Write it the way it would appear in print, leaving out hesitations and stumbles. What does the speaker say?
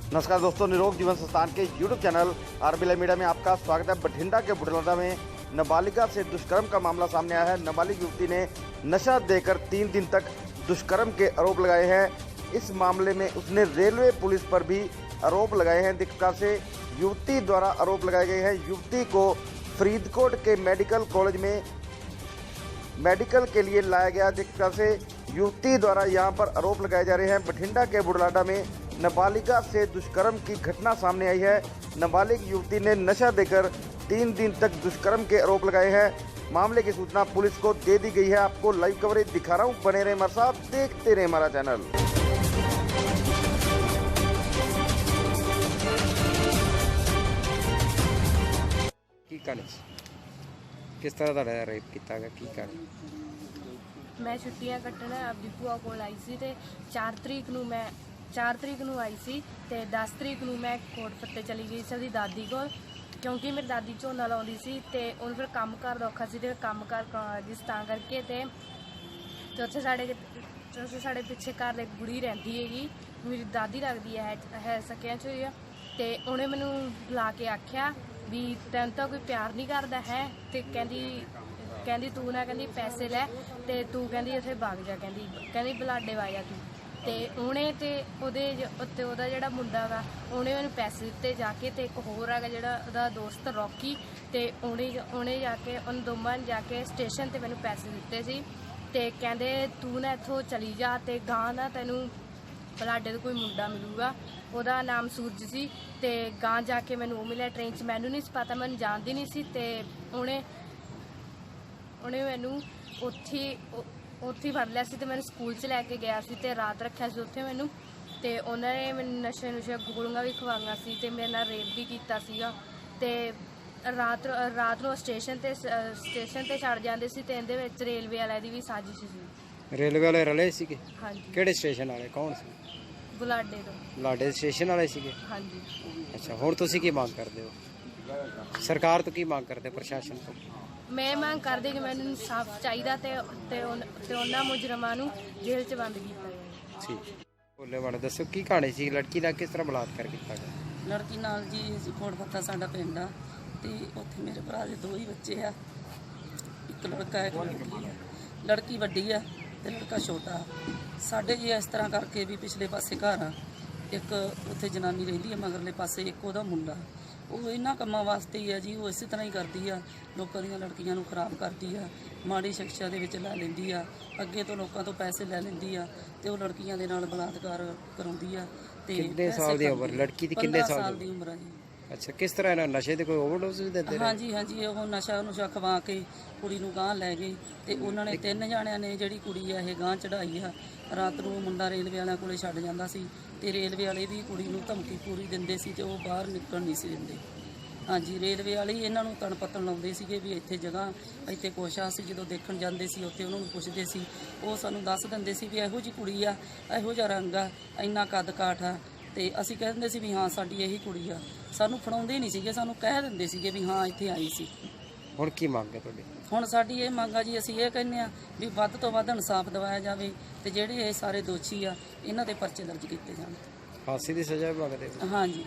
नमस्कार दोस्तों, निरोग जीवन संस्थान के YouTube channel RB live media में आपका स्वागत है। बठिंडा के बुढ़लाडा में नाबालिगा से दुष्कर्म का मामला सामने आया है। नाबालिग युवती ने नशा देकर 3 दिन तक दुष्कर्म के आरोप लगाए हैं। इस मामले में उसने रेलवे पुलिस पर भी आरोप लगाए हैं। जिस प्रकार से युवती द्वारा आरोप लगाए गए हैं, युवती को फरीदकोट के मेडिकल कॉलेज में मेडिकल के लिए लाया गया। जिस प्रकार से युवती द्वारा यहां पर आरोप लगाए जा रहे हैं। बठिंडा के बुढ़लाडा में नाबालिगा से दुष्कर्म की घटना सामने आई है। नाबालिग युवती ने नशा देकर 3 दिन तक दुष्कर्म के आरोप लगाए हैं। मामले की सूचना पुलिस को दे दी गई है। आपको लाइव कवरेज दिखा रहा हूं, बने रहे हमारे साथ, देखते रहे हमारा चैनल। किस तरह का रेप किया गया, की कारण? मैं छुट्टियां कट्टण अपनी भूआ कोल आई सी ते 4 तरीक ਨੂੰ आई सी ते 10 तरीक ਨੂੰ मैं कोट फत्ते चली गई सी अपनी दादी कोल, क्योंकि मेरी दादी झोना लाउंदी सी ते उन फिर काम घर दा औखा सी ते काम घर जिस तां करके ते चौथे साढ़े पिछे घर एक बुढ़ी रहिंदी हैगी, मेरी दादी लगदी है सकियां च ते उन्हें मैनू बुला के आख्या भी तैनूं तां कोई प्यार नहीं करदा है ते कहंदी तू ना कहंदी पैसे लै ते तू कहंदी उत्थे भाग जा, कहंदी बलाडे वाजा तू ते उ'नें ते ओह्दे उत्ते ओह्दा जेह्ड़ा मुंडा गा उ'नें मैनूं पैसे दित्ते जाके ते एक होर हैगा जेह्ड़ा ओह्दा दोस्त रॉकी ते उ'नें जाके उन दोवां ने जाके स्टेशन ते मैनूं पैसे दित्ते सी ते कहंदे तू ना इत्थों चली जा ते गां ना तैनूं बलाडे तो कोई मुंडा मिलूगा, ओह्दा नाम सूरज सी ते गां जाके मैनूं ओह् मिलेआ ट्रेन च। मैनूं नहीं पता, मैनूं जानदी नहीं सी ते उ'नें मैनूं उत्थे फड़ लिया सी ते मैनूं स्कूल च लैके गया सी ते रात रखिया सी उत्थे मैनूं ते उन्हां ने मैनूं नशे गोलियां भी खवाईयां सी ते मेरे नाल रेप भी कीता सीगा ते रात नूं स्टेशन ते छड्ड जांदे सी ते इहदे विच रेलवे वालिआं दी भी साजिश सी। रेलवे वाले रले सीगे? हाँ जी। किहड़े स्टेशन वाले, कौन सी? बुलाडे तो। बुलाडे स्टेशन वाले सीगे? हाँ जी। अच्छा, हुण तुसीं की मांग करदे हो? सरकार तो की मांग करदे, प्रशासन तो? मैं मांग करदी कि मैनूं इंसाफ चाहिदा ते उन्हां मुजरमां नूं जेल च बंद कीता जाए। ठीक। बोले वाले दसो की कहानी सी, लड़की दा किस तरह बलात्कार किया गया? लड़की नाल जी कोट फत्ता साडा पिंड आ ते उत्थे मेरे भरा दे 2 ही बच्चे आ, एक लड़का एक लड़की है। लड़की वड्डी है ते लड़का छोटा। साडे जी इस तरह करके भी पिछले पासे घर आ, एक उत्थे जनानी रहिंदी है मगरले पासे, एक ओहदा मुंडा। ਉਹ ਇਹਨਾਂ ਕੰਮਾਂ ਵਾਸਤੇ ਹੀ ਹੈ ਜੀ, ਉਹ ਇਸੇ ਤਰ੍ਹਾਂ ਹੀ ਕਰਦੀ ਆ, ਲੋਕਾਂ ਦੀਆਂ ਲੜਕੀਆਂ ਨੂੰ ਖਰਾਬ ਕਰਦੀ ਆ, ਮਾੜੀ ਸਿੱਖਿਆ ਦੇ ਵਿੱਚ ਲੈ ਲੈਂਦੀ ਆ, ਅੱਗੇ ਤੋਂ ਲੋਕਾਂ ਤੋਂ ਪੈਸੇ ਲੈ ਲੈਂਦੀ ਆ ਤੇ ਉਹ ਲੜਕੀਆਂ ਦੇ ਨਾਲ ਬਲਾਤਕਾਰ ਕਰਾਉਂਦੀ ਆ। ਤੇ ਕਿੰਨੇ ਸਾਲ ਦੀ ਉਮਰ ਲੜਕੀ ਦੀ? ਕਿੰਨੇ ਸਾਲ ਦੀ ਉਮਰ ਆ ਜੀ। ਅੱਛਾ, ਕਿਸ ਤਰ੍ਹਾਂ ਇਹਨਾਂ ਨਸ਼ੇ ਦੇ ਕੋਈ ਓਵਰਡੋਜ਼ ਵੀ ਦਿੰਦੇ? ਹਾਂਜੀ, ਉਹ ਨਸ਼ਾ ਖਵਾ ਕੇ ਕੁੜੀ ਨੂੰ ਗਾਂਹ ਲੈ ਗਏ ਤੇ ਉਹਨਾਂ ਨੇ 3 ਜਾਣਿਆਂ ਨੇ ਜਿਹੜੀ ਕੁੜੀ ਆ ਇਹ ਗਾਂਹ ਚੜਾਈ ਆ। ਰਾਤ ਨੂੰ ਮੁੰਡਾ ਰੇਲਵੇ ਵਾਲਿਆਂ ਕੋਲੇ ਛੱਡ ਜਾਂਦਾ ਸੀ ਤੇ ਰੇਲਵੇ ਵਾਲੇ ਵੀ ਕੁੜੀ ਨੂੰ ਧਮਕੀ ਪੂਰੀ ਦਿੰਦੇ ਸੀ ਤੇ ਉਹ ਬਾਹਰ ਨਿਕਲਣ ਨਹੀਂ ਸੀ ਦਿੰਦੇ। ਹਾਂਜੀ, ਰੇਲਵੇ ਵਾਲੇ ਇਹਨਾਂ ਨੂੰ ਤਣਪੱਤਣ ਲਾਉਂਦੇ ਸੀਗੇ ਵੀ ਇੱਥੇ ਜਗ੍ਹਾ ਇੱਥੇ ਕੁਛ ਆ। ਅਸੀਂ ਜਦੋਂ ਦੇਖਣ ਜਾਂਦੇ ਸੀ ਉੱਥੇ ਉਹਨਾਂ ਨੂੰ ਪੁੱਛਦੇ ਸੀ, ਉਹ ਸਾਨੂੰ ਦੱਸ ਦਿੰਦੇ ਸੀ ਵੀ ਇਹੋ ਜਿਹੀ ਕੁੜੀ ਆ, ਇਹੋ ਜਿਹਾ ਰੰਗ ਆ, ਇੰਨਾ ਕੱਦ ਕਾਠ ਆ, ਤੇ ਅਸੀਂ ਕਹਿ ਦਿੰਦੇ ਸੀ ਵੀ ਹਾਂ ਸਾਡੀ ਇਹੀ ਕੁੜੀ ਆ। ਸਾਨੂੰ ਫੜਾਉਂਦੇ ਨਹੀਂ ਸੀਗੇ, ਸਾਨੂੰ ਕਹਿ ਦਿੰਦੇ ਸੀਗੇ ਵੀ ਹਾਂ ਇੱਥੇ ਆਈ ਸੀ। ਹੁਣ ਕੀ ਮੰਗ ਹੈ ਤੁਹਾਡੀ? ਹੁਣ ਸਾਡੀ ਇਹ ਮੰਗ ਆ ਜੀ, ਅਸੀਂ ਇਹ ਕਹਿੰਦੇ ਆ ਵੀ ਵੱਧ ਤੋਂ ਵੱਧ ਇਨਸਾਫ ਦਿਵਾਇਆ ਜਾਵੇ ਤੇ ਜਿਹੜੇ ਇਹ ਸਾਰੇ ਦੋਸ਼ੀ ਆ ਇਹਨਾਂ ਦੇ ਪਰਚੇ ਦਰਜ ਕੀਤੇ ਜਾਣ। ਫਾਂਸੀ ਦੀ ਸਜ਼ਾ ਵੀ ਮੰਗਦੇ? ਹਾਂਜੀ।